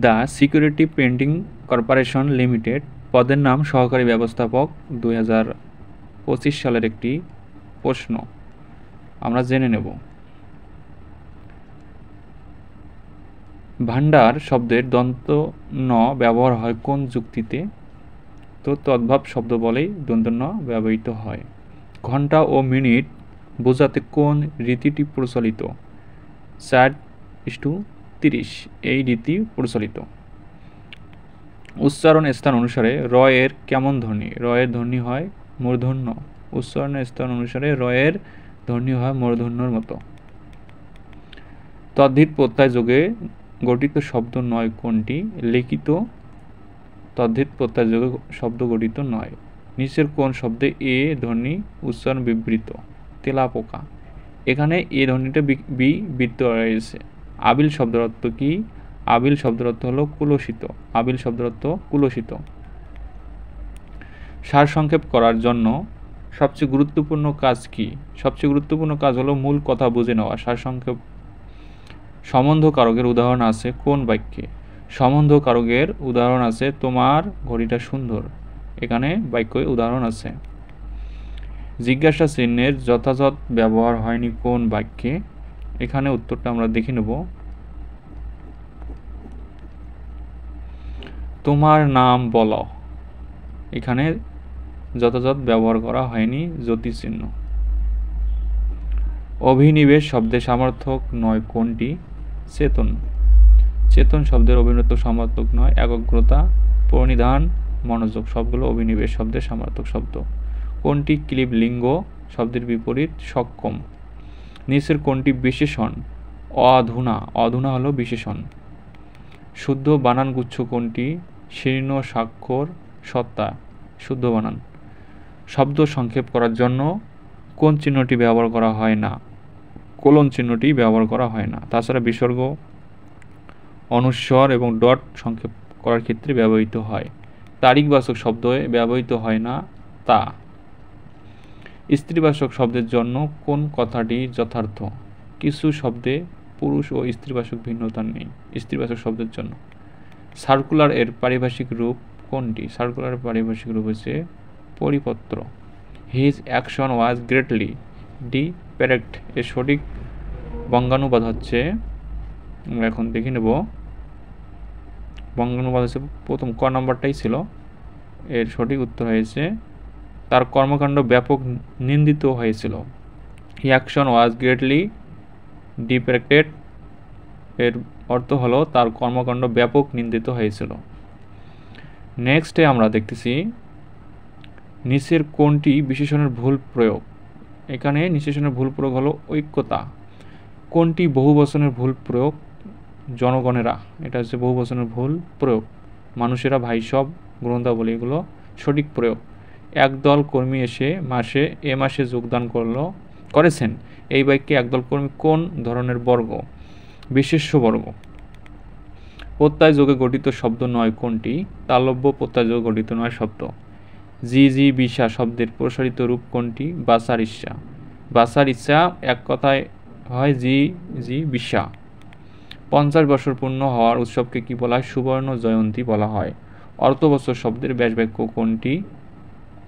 The security painting corporation limited পদের নাম সহকারী ব্যবস্থাপক 2025 সালের একটি প্রশ্ন আমরা জেনে নেব। ভান্ডার শব্দের দন্ত ন ব্যবহার হয় কোন যুক্তিতে? তো তদ্ভব শব্দ বলেই দন্ত ন ব্যবহৃত হয়। ঘন্টা ও মিনিট বোঝাতে কোন রীতিটি প্রচলিত? 4:30 এই রীতি প্রচলিত। উচ্চারণ স্থান অনুসারে র এর কেমন ধ্বনি? র এর ধ্বনি হয় মূর্ধন্য। উচ্চারণের স্থান অনুসারে র এর ধ্বনি হয় মূর্ধন্যর মতো। তদ্ধিত প্রত্যয় যোগে গঠিত শব্দ নয় কোনটি? লিখিত তদ্ধিত প্রত্যয় যোগে শব্দ গঠিত নয়। নিচের কোন শব্দে এ ধ্বনি উচ্চারণ বিবৃত? তেলাপোকা। এখানে এ ধ্বনিটা বিবৃত রয়েছে। আবিল শব্দের অর্থ কি? আবিল শব্দের অর্থ হলো কুলসিত। আবিল শব্দের অর্থ কুলসিত। সারসংক্ষেপ করার জন্য সবচেয়ে গুরুত্বপূর্ণ কাজ কি? সবচেয়ে গুরুত্বপূর্ণ কাজ হলো মূল কথা বুঝে নেওয়া। সারসংক্ষেপ সম্বন্ধ কারকের উদাহরণ আছে কোন বাক্যে? সম্বন্ধ কারকের উদাহরণ আছে তোমার ঘড়িটা সুন্দর। এখানে বাক্যে উদাহরণ আছে। জিজ্ঞাসা চিহ্নের যথাযথ ব্যবহার হয়নি কোন বাক্যে? এখানে উত্তরটা আমরা দেখে নেব। তোমার নাম বলো, এখানে যথাযথ ব্যবহার করা হয়নি জ্যোতি চিহ্ন। অভিনিবেশ শব্দের সমার্থক নয় কোনটি? চেতন। চেতন শব্দের অভিনব সমার্থক নয় একাগ্রতা, প্রণিধান, মনোযোগ সবগুলো অভিনিবেশ শব্দের সমার্থক শব্দ। কোনটি ক্লিব লিঙ্গ শব্দের বিপরীত? সক্ষম। নিচের কোনটি বিশেষণ? অধুনা। অধুনা হলো বিশেষণ। শুদ্ধ বানানগুচ্ছ কোনটি? শীর্ণ, স্বাক্ষর, সত্তা। শুদ্ধ বানান। শব্দ সংক্ষেপ করার জন্য কোন চিহ্নটি ব্যবহার করা হয় না? কোলন চিহ্নটি ব্যবহার করা হয় না। তাছাড়া বিসর্গ, অনুস্বর এবং ডট সংক্ষেপ করার ক্ষেত্রে ব্যবহৃত হয়। তারিখবাচক শব্দে ব্যবহৃত হয় না তা। স্ত্রীবাচক শব্দের জন্য কোন কথাটি যথার্থ? কিছু শব্দে পুরুষ ও স্ত্রীবাচক ভিন্নতা নেই স্ত্রীবাচক শব্দের জন্য। সার্কুলার এর পারিভাষিক রূপ কোনটি? সার্কুলার পারিভাষিক রূপ হচ্ছে পরিপত্র। His action was greatly direct এর সঠিক বঙ্গানুবাদ হচ্ছে, আমরা এখন দেখে নেব। বঙ্গানুবাদ হচ্ছে প্রথম ক নম্বরটাই ছিল, এর সঠিক উত্তর হয়েছে তার কর্মকাণ্ড ব্যাপক নিন্দিত হয়েছিল। হি অ্যাকশন ওয়াজ গ্রেটলি ডিরেক্টেড এর অর্থ হলো তার কর্মকাণ্ড ব্যাপক নিন্দিত হয়েছিল। নেক্সটে আমরা দেখতেছি নিচের কোনটি বিশেষণের ভুল প্রয়োগ? এখানে বিশেষণের ভুল প্রয়োগ হলো ঐক্যতা। কোনটি বহুবচনের ভুল প্রয়োগ? জনগণেরা, এটা হচ্ছে বহুবচনের ভুল প্রয়োগ। মানুষেরা, ভাই সব, গ্রন্থাবলী এগুলো সঠিক প্রয়োগ। একদল কর্মী এ মাসে যোগদান করেছেন। এই বাক্যে একদল কর্মী কোন ধরনের বর্গ? বিশেষ্য বর্গ। প্রত্যয় যোগে গঠিত শব্দ নয় কোনটি? তালব্য প্রত্যয় যোগে গঠিত নয় শব্দ। জি বিশা শব্দের প্রসারিত রূপ কোনটি? বাসার ইচ্ছা। বাসার ইচ্ছা এক কথায় হয় জি বিশা। 50 বছর পূর্ণ হওয়ার উৎসবকে কি বলা হয়? সুবর্ণ জয়ন্তী বলা হয়। অর্থবছর শব্দের ব্যাসবাক্য কোনটি?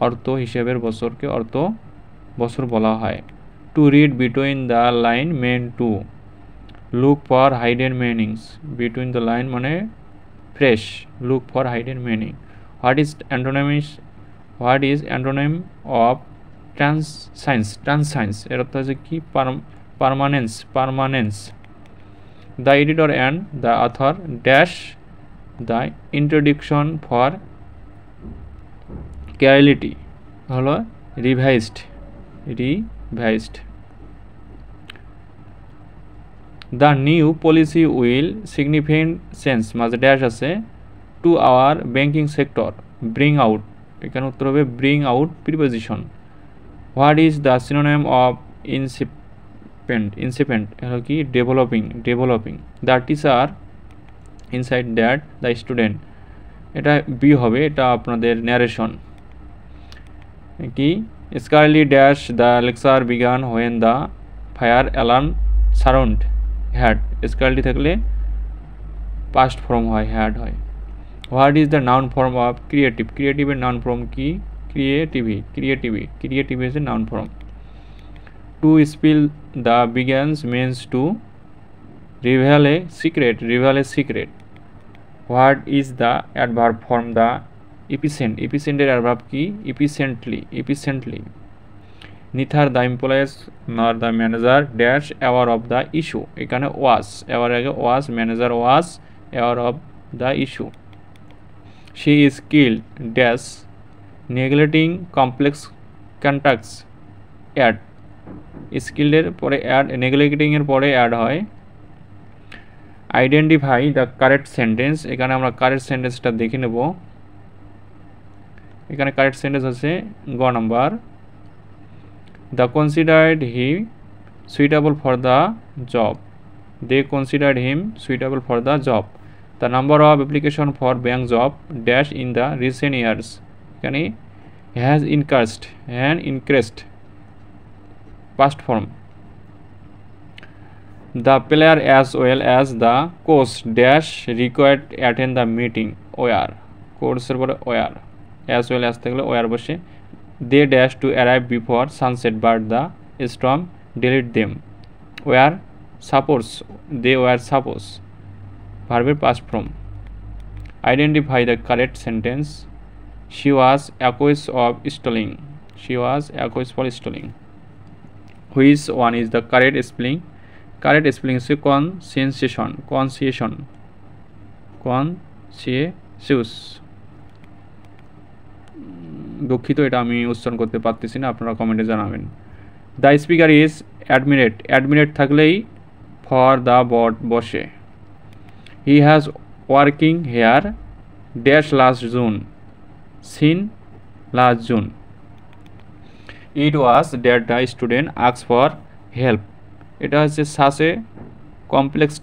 অর্থ হিসেবের বছরকে অর্থ বছর বলা হয়। To read between the line means to look for hidden meanings. Between the line মানে fresh, look for hidden meaning. What is antonym of transience? এর অর্থ হচ্ছে কি? Permanence. The editor and the author dash the introduction for clarity হলো revised. The new policy will significant change মাঝে dash আছে to our banking sector. Bring out, এখানে উত্তর হবে bring out preposition. What is the synonym of incipient হলো কি? Developing. The teacher inside that the student, এটা B হবে, এটা আপনাদের ন্যারেশন। কি? Scarcely dash the lecture began when the fire alarm sound had. Scarcely থাকলে পাস্ট ফর্ম হয়, had হয়। What is the noun form of creative? ক্রিয়েটিভের noun form কি? Creative is a noun form. To spill the beans means to reveal a secret. What is the adverb form? The epicent এর adverb কি? Epicently. Neither the employees nor the manager dash aware of the issue. এখানে was, aware আগে was, manager was aware of the issue. She is skilled dash neglecting complex contacts add. skilled এর পরে add, neglecting এর পরে add হয়। Identify the correct sentence. এখানে আমরা correct সেন্টেন্সটা দেখে নেব। এখানে কারেক্ট সেন্টেন্স হচ্ছে গ number, the considered him suitable for the job. They considered him suitable for the job. The number of application for bank job dash in the recent years. এখানে has increased past form. The player as well as the coach dash required to attend the meeting where coach এর পরে where as well as থাকলে where বসে they dash to arrive before sunset but the storm delayed them where suppose they were suppose verb past form. Identify the correct sentence. She was accused of stealing. For stealing. Which one is the correct spelling? Correct spelling হচ্ছে conscious. দুঃখিত, এটা আমি উচ্চারণ করতে পারতেছি না, আপনারা কমেন্টে জানাবেন। দ্য স্পিকার ইজ অ্যাডমিনেট থাকলেই ফর দ্য বট বসে। He has working here dash last June since last June. It was that the student ask for help. এটা হচ্ছে সাসে complex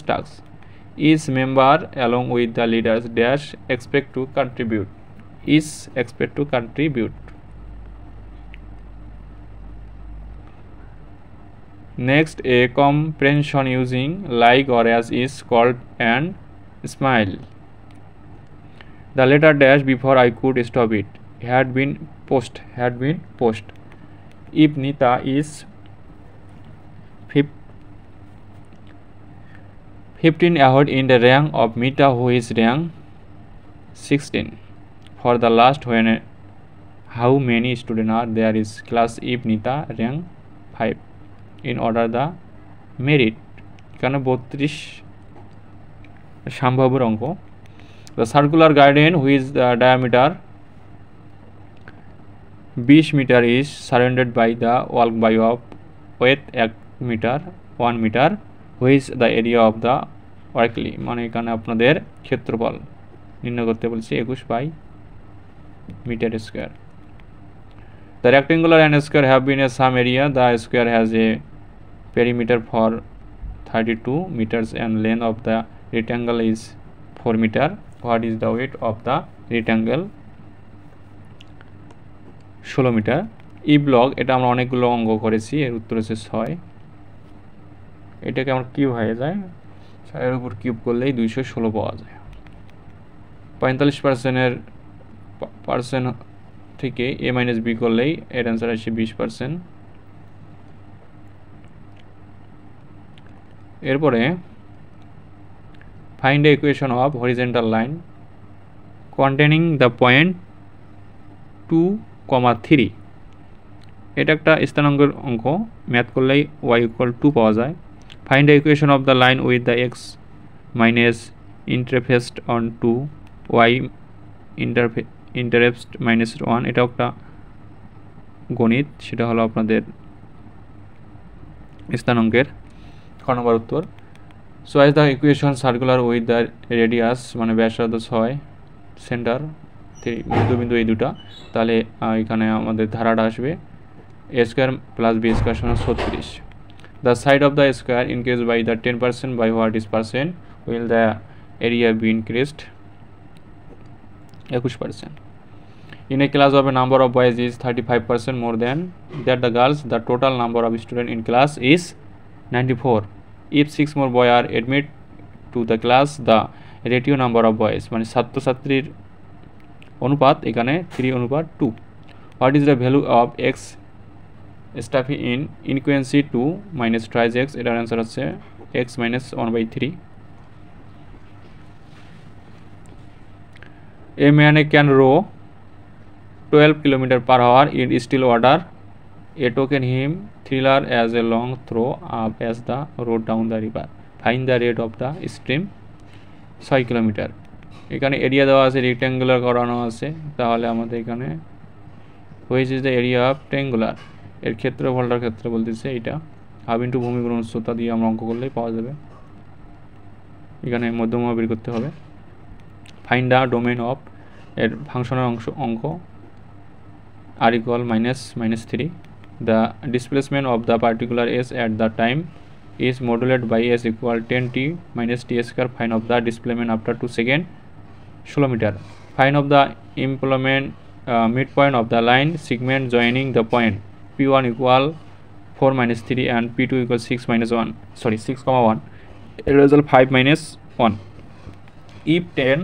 task. Is member along with the leaders dash expect to contribute. Next, a comprehension using like or as is called and smile. The letter dash before I could stop it had been post. If Nita is 15 ahead in the rank of Mita, who is rank 16. For the last, when how many students are there is class if Nita rank 5 in order the merit. এখানে 32 সম্ভাব্য অঙ্ক। The circular garden which the diameter 20 meter is surrounded by the walkway of width 1 meter which the area of the walkway। মানে এখানে আপনাদের ক্ষেত্রফল নির্ণয় করতে বলছি 21 by meter square. The rectangular and square have been a sum area. The square has a perimeter for 32 meters and length of the rectangle is 4 meter. What is the weight of the rectangle? 16 metre. E block, এটা আমরা অনেকগুলো অঙ্ক করেছি, এর উত্তর হচ্ছে 6। এটাকে আমরা কিউব হয়ে যায়, 6 উপর কিউব করলেই 216 পাওয়া যায়। 45% থেকে a মাইনাস বি করলেই এর অ্যান্সার আসে 20%। এরপরে find the equation of horizontal line containing the point 2,3। এটা একটা স্থানাঙ্কের অঙ্ক, ম্যাথ করলেই y = 2 পাওয়া যায়। Find the equation of the line with the x minus intercept on 2 y intercept -1। এটাও একটা গণিত, সেটা হলো আপনাদের স্থানাঙ্কের ক নম্বর উত্তর। So as the equation circular with the radius মানে ব্যাসার্ধ 6 সেন্টার বিন্দু এই দুটা, তাহলে এখানে আমাদের ধারাটা আসবে a square plus b square সমান 36। The side of the square increased by the 10% by what is percent will the area be increased? 21%. In a class of a number of boys is 35% more than that the girls, the total number of students in class is 94. If 6 more boys are admitted to the class the ratio number of boys, মানে ছাত্রছাত্রীর অনুপাত এখানে 3:2। What is the value of x satisfy in inequality 2 minus thrice x, এটার answer হচ্ছে x minus 1/3। A man can row 12 km/h in still water. A token him thriller as a long throw up as the road down the river. Find the rate of the stream 6 kilometre. এখানে area দেওয়া আছে, rectangular করানো আছে, তাহলে আমাদের এখানে which is the area of triangular, এর ক্ষেত্রফলটার ক্ষেত্রে বলতেছে এইটা। হাফ ইন্টু ভূমি গুণ উচ্চতা দিয়ে আমরা অঙ্ক করলেই পাওয়া যাবে। এখানে মধ্যমা বের করতে হবে। ফাইন্ড দ্য ডোমেন অফ, এর ফাংশনের অঙ্ক r equal -3. The displacement of the particular s at the time is modulated by s equal 10t minus t square. Find of the displacement after 2 seconds 16 meter. Find of the implement midpoint of the line segment joining the point p1 equal 4 minus 3 and p2 equal 6 minus 1, sorry 6,1. Result 5 minus 1. If tan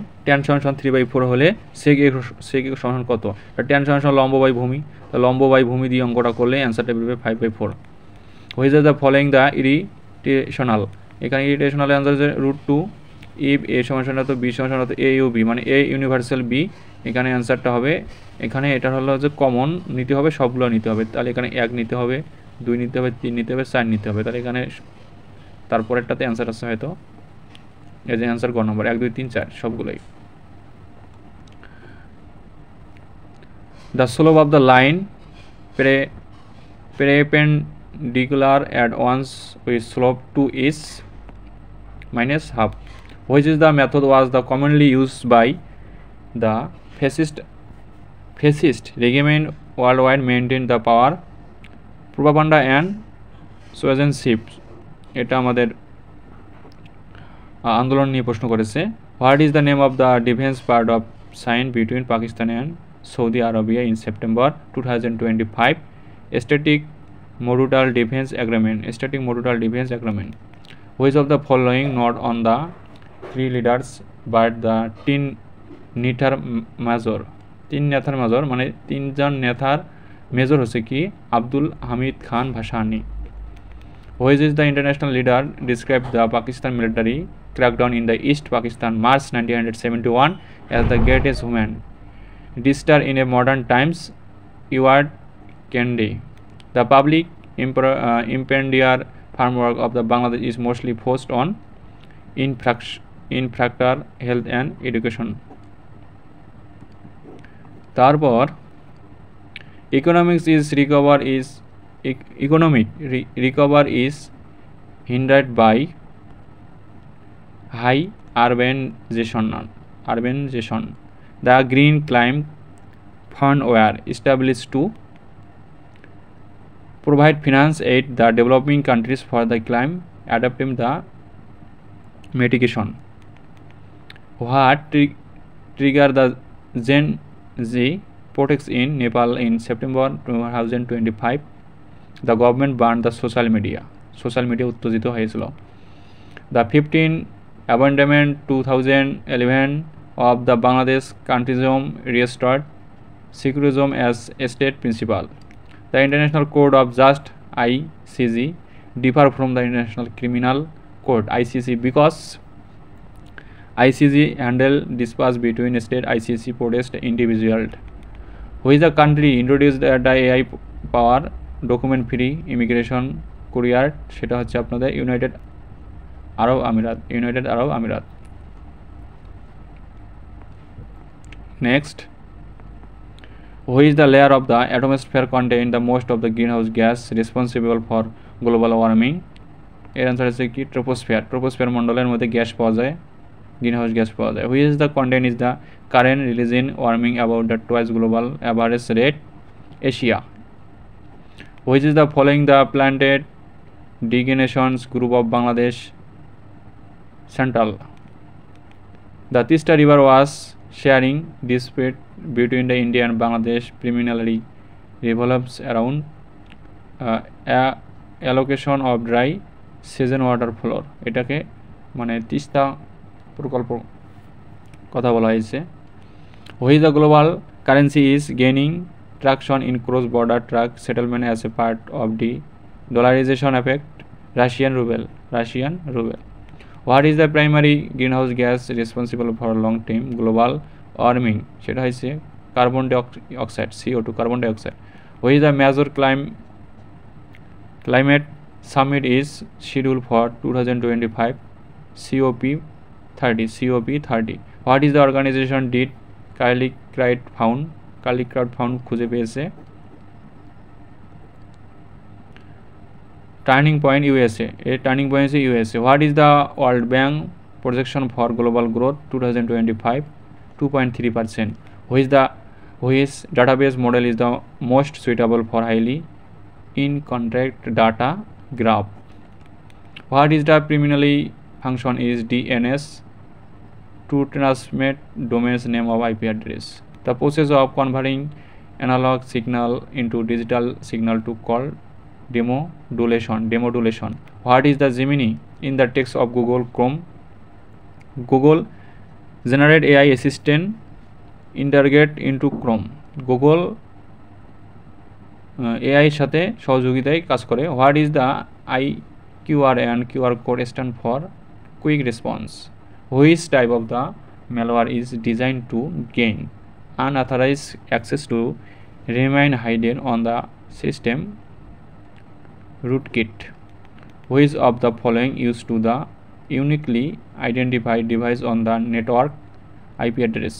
সমান 3/4 হলে sec x সমান কত? tan সমান লম্ব by ভূমি, তো লম্ব by ভূমি দিয়ে অঙ্কটা করলে অ্যান্সারটা বেরোবে 5/4। হয়ে যায় দ্য ফলোইং দ্য ইরিটেশনাল, এখানে ইরিটেশনাল অ্যান্সার হচ্ছে √2। ইফ a সমান তো b সমান তো a u b, মানে a ইউনিভার্সাল b, এখানে অ্যান্সারটা হবে, এখানে এটা হলো যে কমন নিতে হবে, সবগুলো নিতে হবে, তাহলে এখানে 1 নিতে হবে, 2 নিতে হবে, 3 নিতে হবে, 4 নিতে হবে, তাহলে এখানে তারপরেরটাতে অ্যান্সার আসছে হয়তো এই যে অ্যান্সার গ নম্বর 1 2 3 4 সবগুলোই। The slope of the line perpendicular at once with slope 2 is -half. Which is the method was the commonly used by the fascist regime worldwide maintain the power, propaganda and censorship? এটা আমাদের আন্দোলন নিয়ে প্রশ্ন করেছে। What is the name of the defence pact of sign between Pakistan and Saudi Arabia in September 2025? Static modular defence agreement, static modular defence agreement. Which of the following not on the 3 leaders but the 3 নেথার major, 3 নেথার major মানে 3জন নেতার major হচ্ছে কি? Abdul Hamid Khan Bhasani. Which is the international leader described the Pakistan military crackdown in the East Pakistan March 1971 as the greatest human disaster in a modern times? Edward Kennedy. The public impreneur framework of the Bangladesh is mostly focused on infrastructure, health and education. তারপর economic recover is hindered by high urbanization. The Green Climate Fund were established to provide finance aid the developing countries for the climate adapting the mitigation. What triggered the Gen Z protests in Nepal in September 2025? The government banned the social media উত্তেজিত হয়েছিল। The 15 Amendment 2011 of the Bangladesh Constitution restored secularism as a state principle. The International Court of Justice (ICJ) differ from the International Criminal Court (ICC) because ICJ handle disputes between state, ICC protest individual. Which the country introduced the AI power document free immigration courier, সেটা হচ্ছে আপনাদের United আরব আমিরাত। Next, which is the layer of the atmosphere contain the most of the green house gas responsible for global warming? এর answer হচ্ছে কি? Troposphere মণ্ডলের মধ্যে gas পাওয়া যায়, গ্রিন হাউস গ্যাস পাওয়া যায়। Which is the contain is the current releasing warming about the twice global average rate? Asia. Which is the following the planted designations group of Bangladesh? Central. The Tista River was sharing dispute between the India and Bangladesh primarily revolves around allocation of dry season water flow. এটাকে মানে তিস্তা প্রকল্প কথা বলা হয়েছে। Which the global currency is gaining traction in cross-border truck settlement as a part of the dollarization effect? Russian ruble. What is the primary greenhouse gas responsible for long-term global warming? সেটা হচ্ছে carbon dioxide, CO2, carbon dioxide. Which is the major climate summit is scheduled for 2025? COP30. What is the organization did Caldicott found খুঁজে পেয়েছে? Turning point USA, এর turning point হচ্ছে USA। What is the world bank projection for global growth 2025? 2.3%। Which database model is the most suitable for highly in contract data graph? What is the preliminary function is DNS to transmit domain's name of IP address? The process of converting analog signal into digital signal to call demodulation. What is the Gemini in the text of Google Chrome? Google generate AI assistant integrate into Chrome. Google AI সাথে সহযোগিতায় কাজ করে। What is the IQR and QR code stand for? Quick response. Which type of the malware is designed to gain unauthorized access to remain hidden on the system? Rootkit. Which of the following used to the uniquely identified device on the network IP address?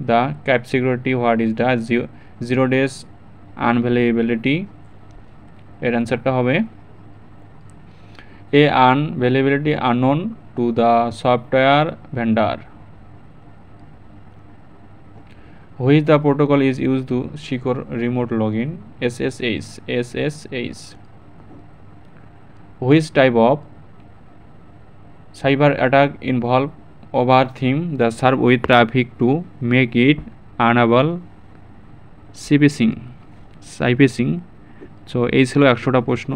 The cap security. What is the 0 days unavailability? এর অ্যান্সারটা হবে A, unavailability unknown to the software vendor. Which the protocol is used to secure remote login? SSH. Which type of cyber attack involve overtheme the server with traffic to make it unable? CPSing. So এই ছিল 100টা প্রশ্ন।